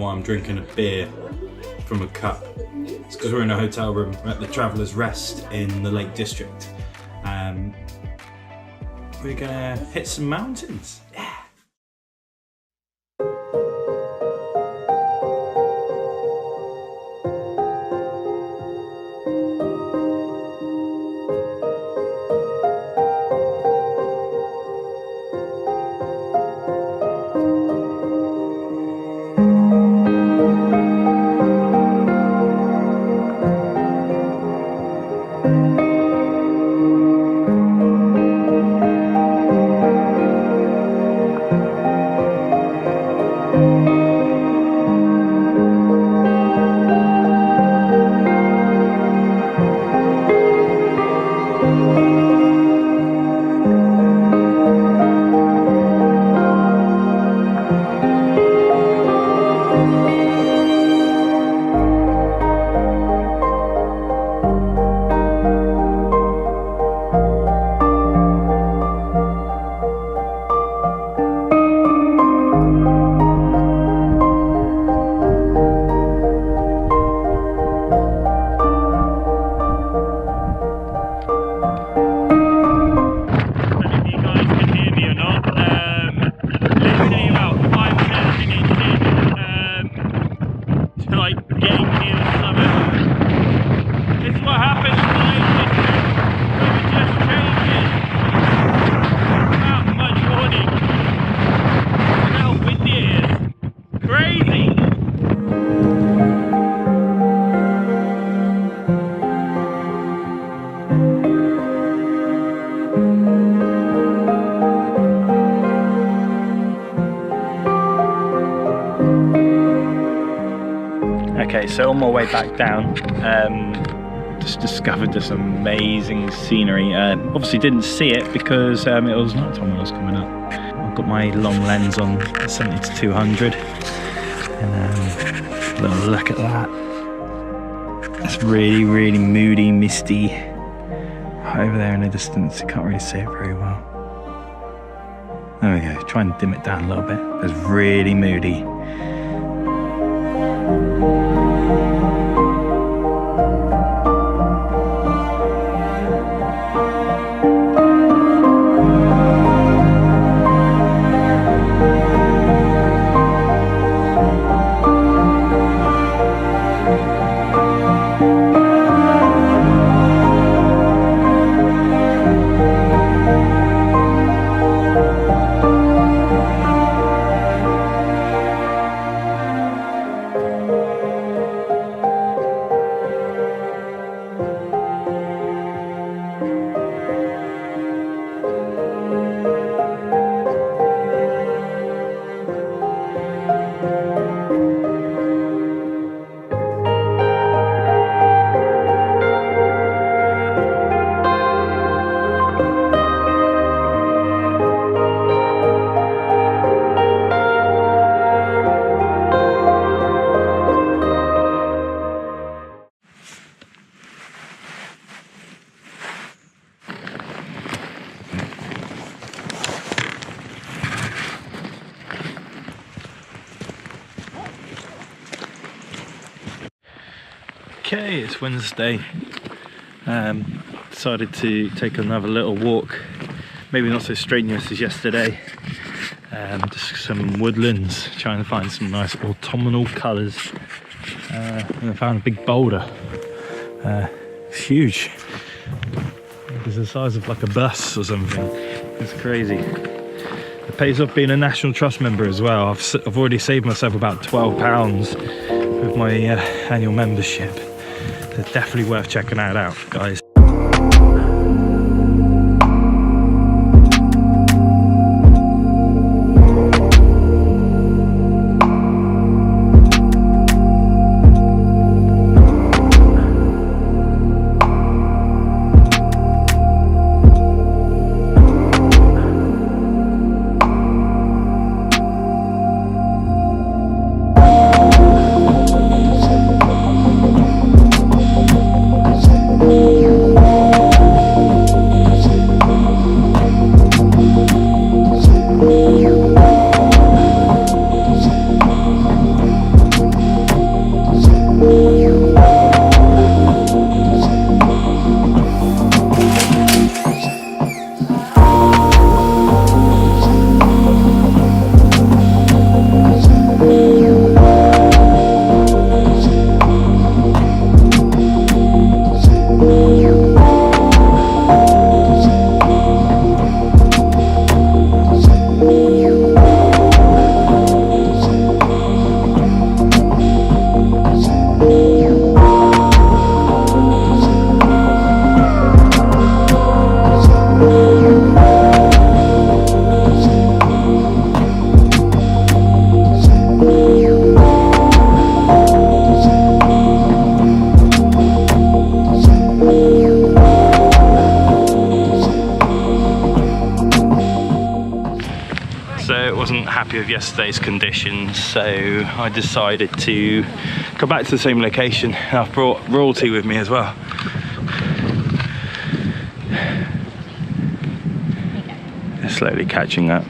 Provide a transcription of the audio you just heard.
why I'm drinking a beer from a cup. It's because we're in a hotel room. We're at the Traveller's Rest in the Lake District. We're gonna hit some mountains. Yeah. Okay, so on my way back down, just discovered this amazing scenery. Obviously didn't see it because it was night time when I was coming up. I've got my long lens on 70-200 and a little look at that. It's really, really moody, misty. Over there in the distance, you can't really see it very well. There we go, try and dim it down a little bit. It's really moody. Okay, it's Wednesday. Decided to take another little walk, maybe not so strenuous as yesterday. Just some woodlands, trying to find some nice autumnal colours. And I found a big boulder. It's huge. It's the size of like a bus or something. It's crazy. It pays off being a National Trust member as well. I've already saved myself about £12 with my annual membership. They're definitely worth checking that out, guys. happy with yesterday's conditions, so I decided to go back to the same location. And I've brought Royalty with me as well. They're slowly catching up.